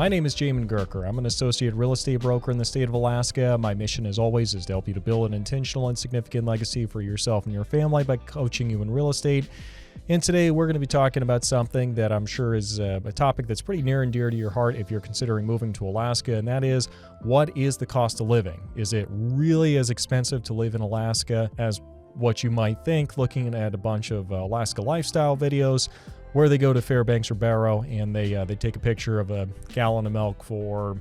My name is Jamin Gurker. I'm an associate real estate broker in the state of Alaska. My mission, as always, is to help you to build an intentional and significant legacy for yourself and your family by coaching you in real estate. And today we're going to be talking about something that I'm sure is a topic that's pretty near and dear to your heart if you're considering moving to Alaska, and that is, what is the cost of living? Is it really as expensive to live in Alaska as what you might think, looking at a bunch of Alaska lifestyle videos where they go to Fairbanks or Barrow and they take a picture of a gallon of milk for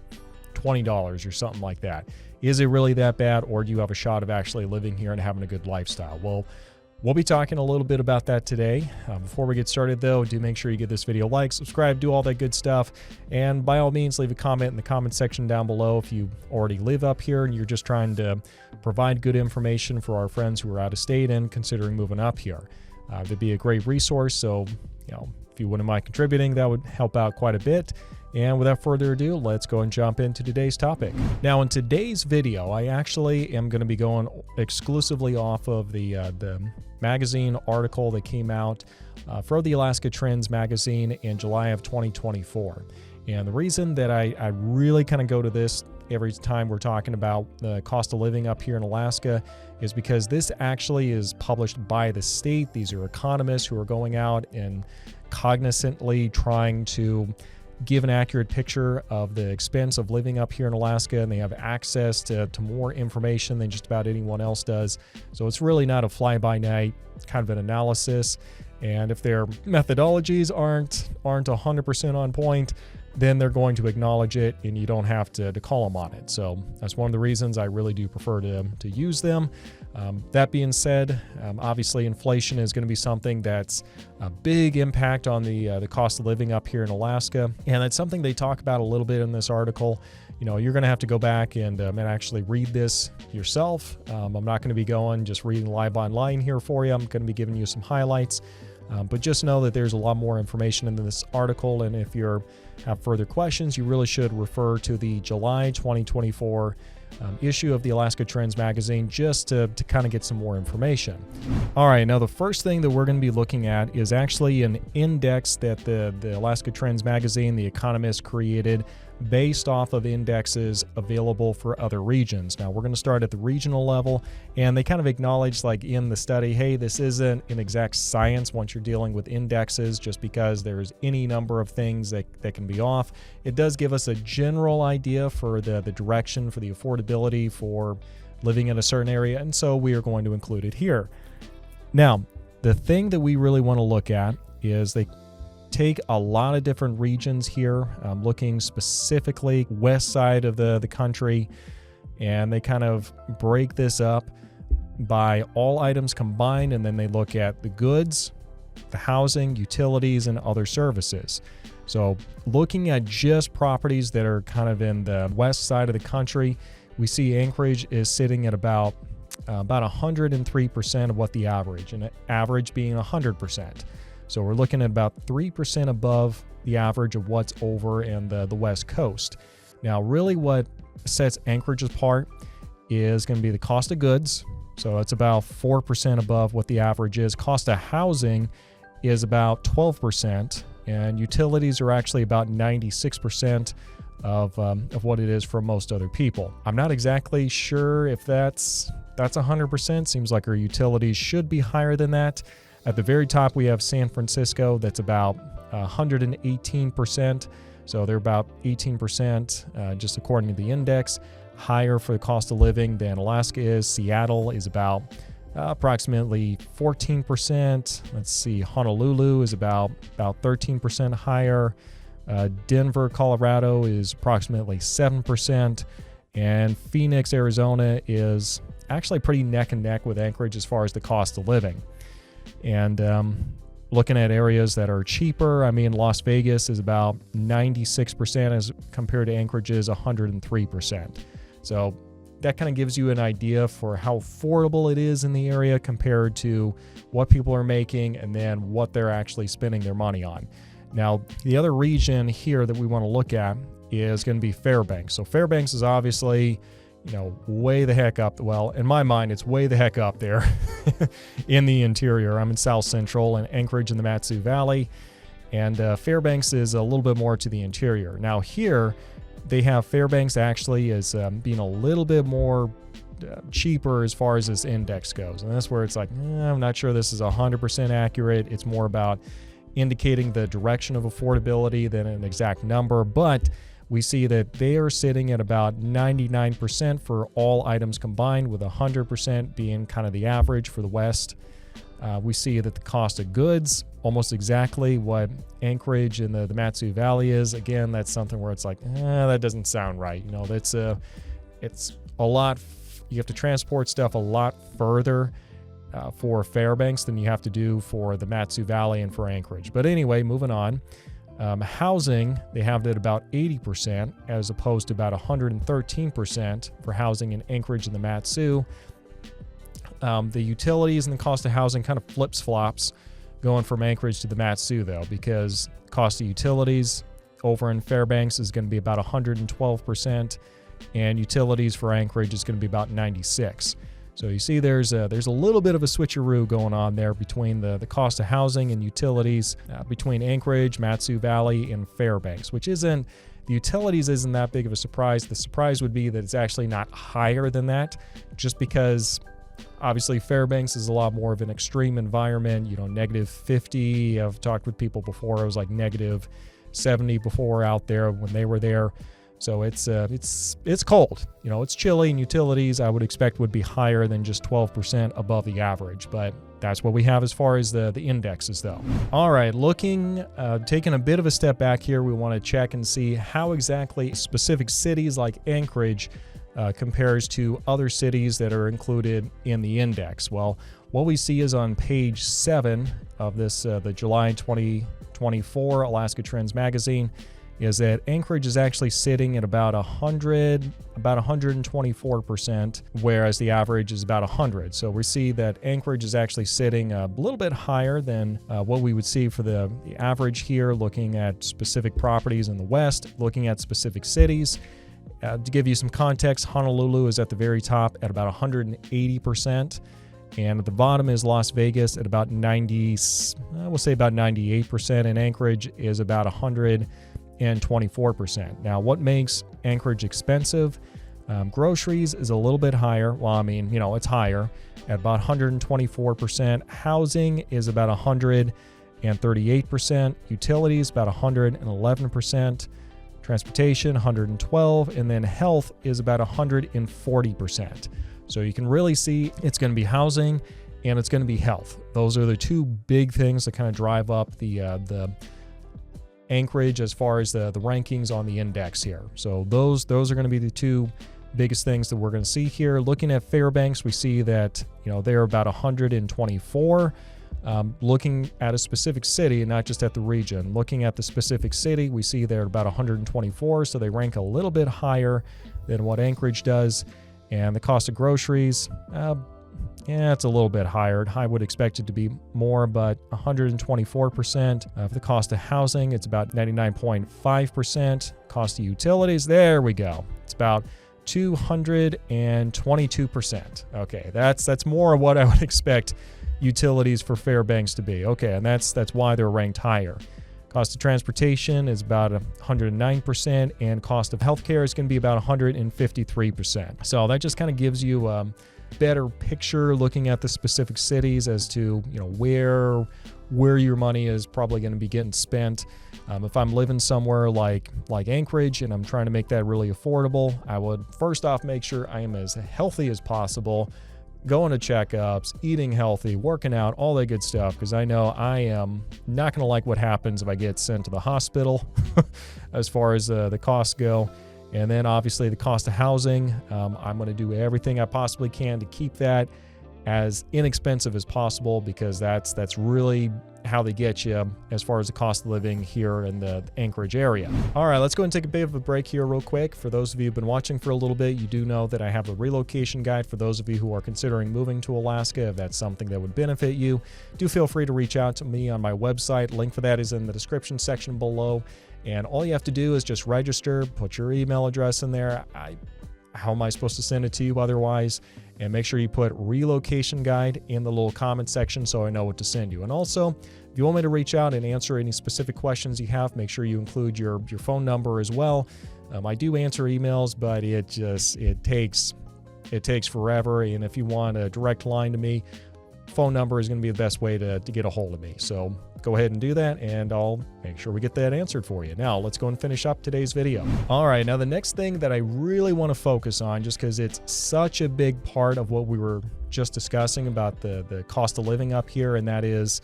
$20 or something like that? Is it really that bad, or do you have a shot of actually living here and having a good lifestyle? Well, we'll be talking a little bit about that today. Before we get started, though, do make sure you give this video a like, subscribe, do all that good stuff. And by all means, leave a comment in the comment section down below if you already live up here and you're just trying to provide good information for our friends who are out of state and considering moving up here. That'd be a great resource. So, if you wouldn't mind contributing, that would help out quite a bit. And without further ado, let's go and jump into today's topic. Now, in today's video, I actually am going to be going exclusively off of the magazine article that came out for the Alaska Trends magazine in July of 2024. And the reason that I really kind of go to this every time we're talking about the cost of living up here in Alaska is because this actually is published by the state. These are economists who are going out and cognizantly trying to give an accurate picture of the expense of living up here in Alaska, and they have access to more information than just about anyone else does. So it's really not a fly-by-night, it's kind of an analysis. And if their methodologies aren't 100% on point, then they're going to acknowledge it and you don't have to call them on it. So that's one of the reasons I really do prefer to use them. That being said, obviously inflation is going to be something that's a big impact on the cost of living up here in Alaska. And that's something they talk about a little bit in this article. You're going to have to go back and actually read this yourself. I'm not going to be going just reading live online here for you. I'm going to be giving you some highlights. But just know that there's a lot more information in this article, and if you have further questions, you really should refer to the July 2024 issue of the Alaska Trends magazine just to kind of get some more information. All right, now the first thing that we're going to be looking at is actually an index that the Alaska Trends magazine, The Economist, created based off of indexes available for other regions. Now, we're going to start at the regional level, and they kind of acknowledge, like in the study, hey, this isn't an exact science once you're dealing with indexes, just because there's any number of things that can be off. It does give us a general idea for the direction, for the affordability for living in a certain area, and so we are going to include it here. Now, the thing that we really want to look at is they take a lot of different regions here, looking specifically west side of the country, and they kind of break this up by all items combined, and then they look at the goods, the housing, utilities, and other services. So looking at just properties that are kind of in the west side of the country, we see Anchorage is sitting at about 103% of what the average, and average being 100%. So we're looking at about 3% above the average of what's over in the West Coast. Now, really what sets Anchorage apart is going to be the cost of goods. So it's about 4% above what the average is. Cost of housing is about 12%, and utilities are actually about 96% of what it is for most other people. I'm not exactly sure if that's 100%. Seems like our utilities should be higher than that. At the very top, we have San Francisco. That's about 118%. So they're about 18%, just according to the index, higher for the cost of living than Alaska is. Seattle is about approximately 14%. Let's see, Honolulu is about 13% higher. Denver, Colorado is approximately 7%. And Phoenix, Arizona is actually pretty neck and neck with Anchorage as far as the cost of living. And looking at areas that are cheaper, Las Vegas is about 96% as compared to Anchorage's 103%. So that kind of gives you an idea for how affordable it is in the area compared to what people are making and then what they're actually spending their money on. Now, the other region here that we want to look at is going to be Fairbanks. So Fairbanks is obviously, way the heck up. Well, in my mind, it's way the heck up there in the interior. I'm in South Central and Anchorage in the Mat-Su Valley. And Fairbanks is a little bit more to the interior. Now here, they have Fairbanks actually as being a little bit more cheaper as far as this index goes. And that's where it's like, I'm not sure this is 100% accurate. It's more about indicating the direction of affordability than an exact number. But we see that they are sitting at about 99% for all items combined, with 100% being kind of the average for the West. We see that the cost of goods, almost exactly what Anchorage and the Mat-Su Valley is. Again, that's something where it's like, that doesn't sound right. You know, it's a lot. You have to transport stuff a lot further for Fairbanks than you have to do for the Mat-Su Valley and for Anchorage. But anyway, moving on. Housing, they have it at about 80% as opposed to about 113% for housing in Anchorage and the Mat-Su. The utilities and the cost of housing kind of flips-flops going from Anchorage to the Mat-Su, though, because cost of utilities over in Fairbanks is going to be about 112%, and utilities for Anchorage is going to be about 96%. So you see there's a little bit of a switcheroo going on there between the cost of housing and utilities between Anchorage, Mat-Su Valley, and Fairbanks, which the utilities isn't that big of a surprise. The surprise would be that it's actually not higher than that, just because obviously Fairbanks is a lot more of an extreme environment, you know, -50. I've talked with people before, it was like -70 before out there when they were there. So it's cold, you know, it's chilly, and utilities I would expect would be higher than just 12% above the average, but that's what we have as far as the indexes, though. All right, taking a bit of a step back here, we want to check and see how exactly specific cities like Anchorage compares to other cities that are included in the index. Well, what we see is on page 7 of this, the July 2024 Alaska Trends magazine, is that Anchorage is actually sitting at about 124%, whereas the average is about 100. So we see that Anchorage is actually sitting a little bit higher than what we would see for the average here, looking at specific properties in the West, looking at specific cities. To give you some context, Honolulu is at the very top at about 180%. And at the bottom is Las Vegas at about 98%, and Anchorage is about 124%. Now, what makes Anchorage expensive? Groceries is a little bit higher. Well, I mean, you know, it's higher at about 124%. Housing is about 138%. Utilities about 111%. Transportation 112%, and then health is about 140%. So you can really see it's going to be housing and it's going to be health. Those are the two big things that kind of drive up the Anchorage as far as the rankings on the index here. So those are going to be the two biggest things that we're going to see here. Looking at Fairbanks, we see that, you know, they're about 124. Looking at a specific city and not just at the region. Looking at the specific city, we see they're about 124, so they rank a little bit higher than what Anchorage does. And the cost of groceries, it's a little bit higher. I would expect it to be more, but 124%. For the cost of housing, it's about 99.5%. Cost of utilities, there we go. It's about 222%. Okay, that's more of what I would expect utilities for Fairbanks to be. Okay, and that's why they're ranked higher. Cost of transportation is about 109%, and cost of healthcare is going to be about 153%. So that just kind of gives you a better picture looking at the specific cities as to, you know, where your money is probably going to be getting spent. If I'm living somewhere like Anchorage and I'm trying to make that really affordable, I would first off make sure I am as healthy as possible, going to checkups, eating healthy, working out, all that good stuff, because I know I am not going to like what happens if I get sent to the hospital as far as the costs go. And then obviously the cost of housing, I'm going to do everything I possibly can to keep that as inexpensive as possible, because that's really how they get you as far as the cost of living here in the Anchorage area. All right, let's go and take a bit of a break here real quick. For those of you who've been watching for a little bit, you do know that I have a relocation guide for those of you who are considering moving to Alaska. If that's something that would benefit you, do feel free to reach out to me on my website. Link for that is in the description section below. And all you have to do is just register, put your email address in there. How am I supposed to send it to you otherwise? And make sure you put relocation guide in the little comment section so I know what to send you. And also, if you want me to reach out and answer any specific questions you have, make sure you include your phone number as well. I do answer emails, but it takes forever. And if you want a direct line to me, phone number is going to be the best way to get a hold of me. So go ahead and do that, and I'll make sure we get that answered for you. Now, let's go and finish up today's video. All right, now the next thing that I really want to focus on, just because it's such a big part of what we were just discussing about the cost of living up here, and that is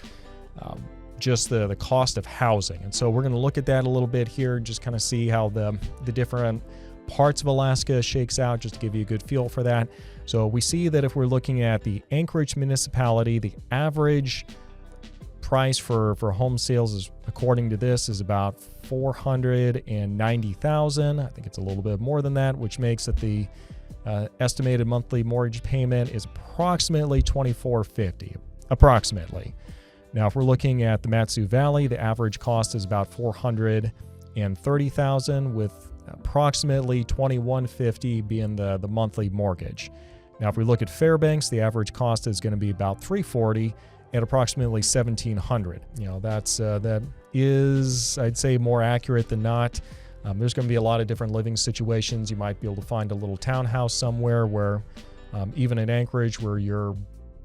just the cost of housing. And so we're going to look at that a little bit here, just kind of see how the different parts of Alaska shakes out, just to give you a good feel for that. So we see that if we're looking at the Anchorage municipality, the average price for home sales is, according to this, is about $490,000. I think it's a little bit more than that, which makes it the estimated monthly mortgage payment is approximately $2,450, approximately. Now, if we're looking at the Mat-Su Valley, the average cost is about $430,000, with approximately $2,150 being the monthly mortgage. Now, if we look at Fairbanks, the average cost is going to be about $340,000 at approximately $1,700. You know, that is, I'd say, more accurate than not. There's going to be a lot of different living situations. You might be able to find a little townhouse somewhere where, even in Anchorage, where you're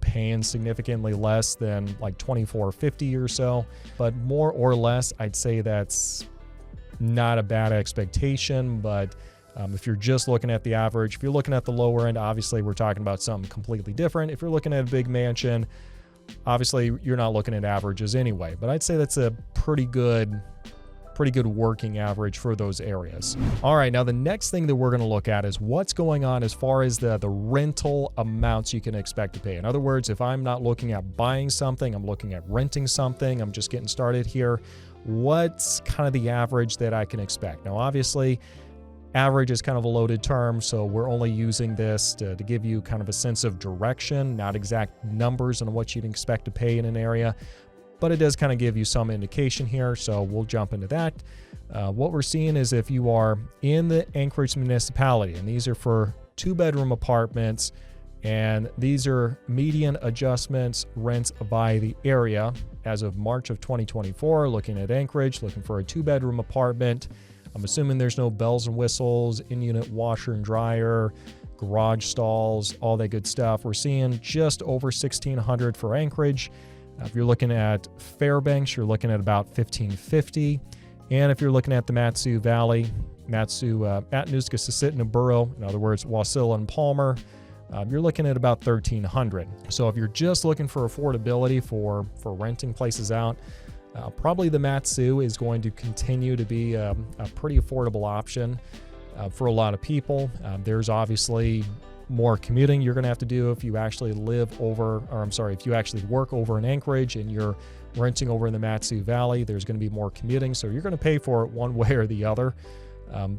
paying significantly less than like $2,450 or so. But more or less, I'd say that's not a bad expectation. But if you're just looking at the average, if you're looking at the lower end, obviously we're talking about something completely different. If you're looking at a big mansion, obviously you're not looking at averages anyway. But I'd say that's a pretty good working average for those areas. All right, now the next thing that we're going to look at is what's going on as far as the rental amounts you can expect to pay. In other words, if I'm not looking at buying something, I'm looking at renting something, I'm just getting started here, what's kind of the average that I can expect? Now, obviously, average is kind of a loaded term, so we're only using this to give you kind of a sense of direction, not exact numbers on what you'd expect to pay in an area. But it does kind of give you some indication here, so we'll jump into that. What we're seeing is if you are in the Anchorage municipality, and these are for 2-bedroom apartments, and these are median adjustments rents by the area as of March of 2024, looking at Anchorage, looking for a 2-bedroom apartment. I'm assuming there's no bells and whistles, in-unit washer and dryer, garage stalls, all that good stuff. We're seeing just over $1,600 for Anchorage. If you're looking at Fairbanks, you're looking at about $1,550. And if you're looking at the Mat-Su Valley, Matanuska-Susitna Borough, in other words, Wasilla and Palmer, you're looking at about $1,300. So if you're just looking for affordability for renting places out, probably the Mat-Su is going to continue to be a pretty affordable option for a lot of people. There's obviously more commuting you're going to have to do if you actually if you actually work over in Anchorage and you're renting over in the Mat-Su Valley. There's going to be more commuting, so you're going to pay for it one way or the other.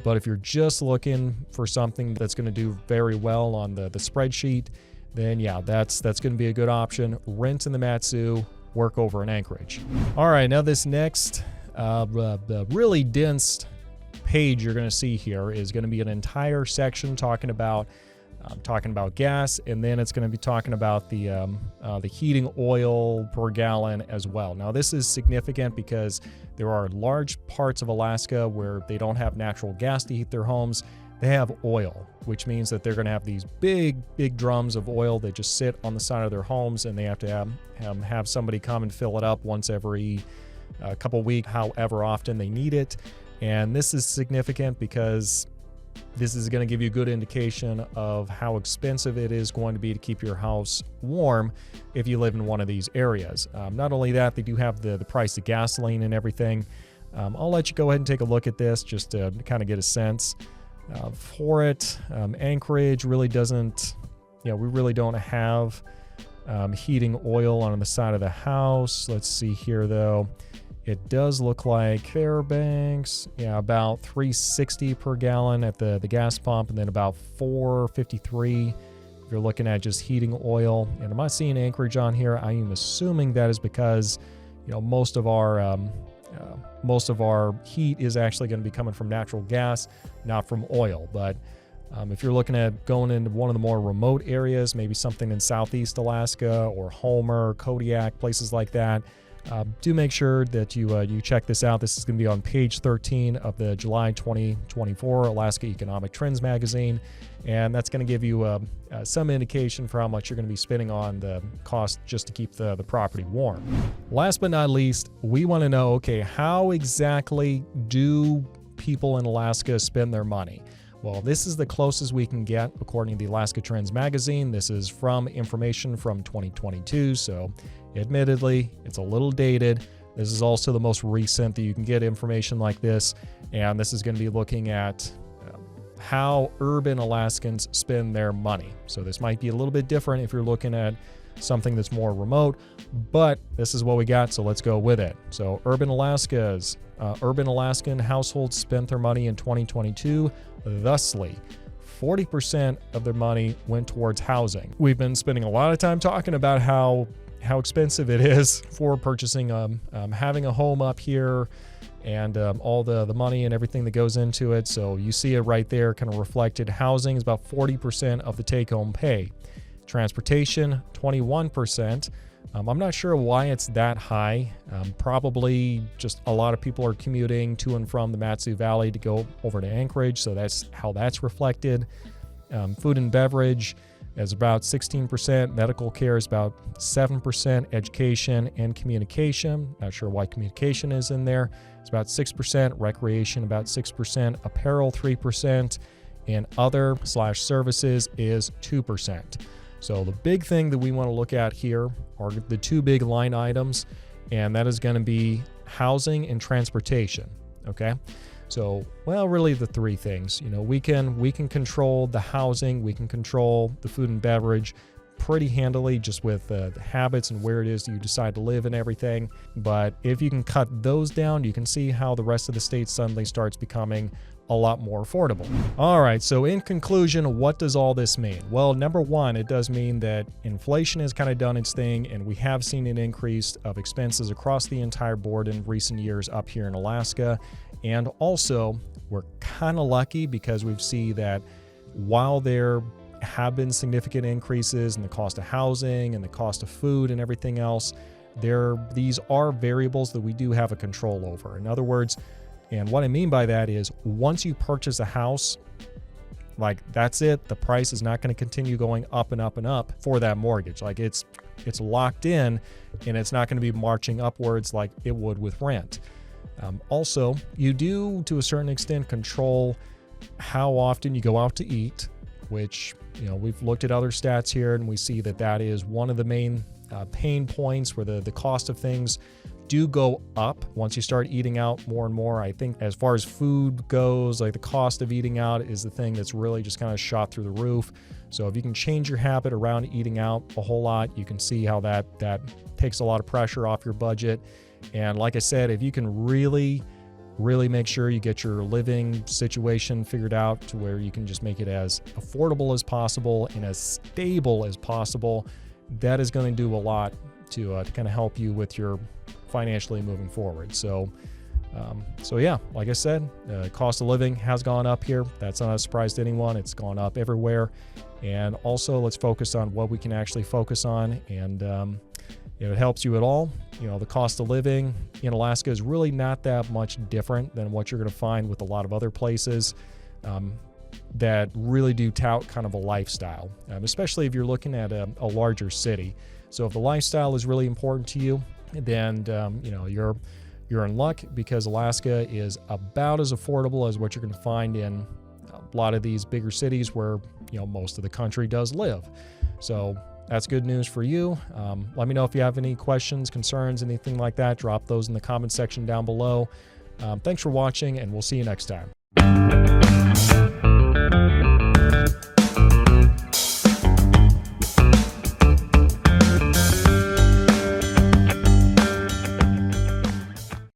But if you're just looking for something that's going to do very well on the spreadsheet, then yeah, that's going to be a good option. Rent in the Mat-Su, work over in Anchorage. All right, now this next the really dense page you're going to see here is going to be an entire section talking about gas, and then it's going to be talking about the heating oil per gallon as well. Now, this is significant because there are large parts of Alaska where they don't have natural gas to heat their homes. They have oil, which means that they're going to have these big drums of oil that just sit on the side of their homes, and they have to have somebody come and fill it up once every couple weeks, however often they need it. And this is significant because this is going to give you a good indication of how expensive it is going to be to keep your house warm if you live in one of these areas. Not only that, they do have the price of gasoline and everything. I'll let you go ahead and take a look at this just to kind of get a sense for it. Anchorage really doesn't, we really don't have heating oil on the side of the house. Let's see here though. It does look like Fairbanks, about $3.60 per gallon at the gas pump, and then about $4.53 if you're looking at just heating oil. And I'm not seeing Anchorage on here. I am assuming that is because, most of our heat is actually going to be coming from natural gas, not from oil. But If you're looking at going into one of the more remote areas, maybe something in Southeast Alaska or Homer, Kodiak, places like that, do make sure that you check this out. This is going to be on page 13 of the July 2024 Alaska Economic Trends magazine, and that's going to give you some indication for how much you're going to be spending on the cost just to keep the property warm. Last but not least, we want to know, okay, how exactly do people in Alaska spend their money? Well, this is the closest we can get according to the Alaska Trends magazine. This is from information from 2022, so admittedly, it's a little dated. This is also the most recent that you can get information like this, and this is going to be looking at how urban Alaskans spend their money. So this might be a little bit different if you're looking at something that's more remote, but this is what we got, so let's go with it. So urban Alaskan households spent their money in 2022 thusly. 40% of their money went towards housing. We've been spending a lot of time talking about how expensive it is for purchasing, having a home up here, and all the money and everything that goes into it. So you see it right there, kind of reflected. Housing is about 40% of the take-home pay. Transportation, 21%. I'm not sure why it's that high. Probably just a lot of people are commuting to and from the Mat-Su Valley to go over to Anchorage, so that's how that's reflected. Food and beverage is about 16%. Medical care is about 7%. Education and communication, not sure why communication is in there, it's about 6%. Recreation, about 6%. Apparel, 3%. And other/services is 2%. So the big thing that we want to look at here are the two big line items, and that is going to be housing and transportation, okay? So, well, really the three things. You know, we can control the housing, we can control the food and beverage pretty handily just with the habits and where it is that you decide to live and everything. But if you can cut those down, you can see how the rest of the state suddenly starts becoming a lot more affordable. All right, so in conclusion, what does all this mean? Well, number one, it does mean that inflation has kind of done its thing, and we have seen an increase of expenses across the entire board in recent years up here in Alaska. And also, we're kind of lucky because we see that while there have been significant increases in the cost of housing and the cost of food and everything else, these are variables that we do have a control over. In other words, and what I mean by that is once you purchase a house, like that's it, the price is not going to continue going up and up and up for that mortgage. Like it's locked in, and it's not going to be marching upwards like it would with rent. Also, you do to a certain extent control how often you go out to eat, which, you know, we've looked at other stats here and we see that is one of the main pain points where the cost of things do go up once you start eating out more and more. I think as far as food goes, like the cost of eating out is the thing that's really just kind of shot through the roof. So if you can change your habit around eating out a whole lot, you can see how that takes a lot of pressure off your budget. And like I said, if you can really make sure you get your living situation figured out to where you can just make it as affordable as possible and as stable as possible, that is going to do a lot to kind of help you with your financially moving forward. So yeah, like I said, cost of living has gone up here. That's not a surprise to anyone. It's gone up everywhere. And also, let's focus on what we can actually focus on. And if it helps you at all, you know, the cost of living in Alaska is really not that much different than what you're going to find with a lot of other places that really do tout kind of a lifestyle, especially if you're looking at a larger city. So if the lifestyle is really important to you, then you know, you're in luck, because Alaska is about as affordable as what you're going to find in a lot of these bigger cities where, you know, most of the country does live. So that's good news for you. Let me know if you have any questions, concerns, anything like that. Drop those in the comment section down below. Thanks for watching, and we'll see you next time.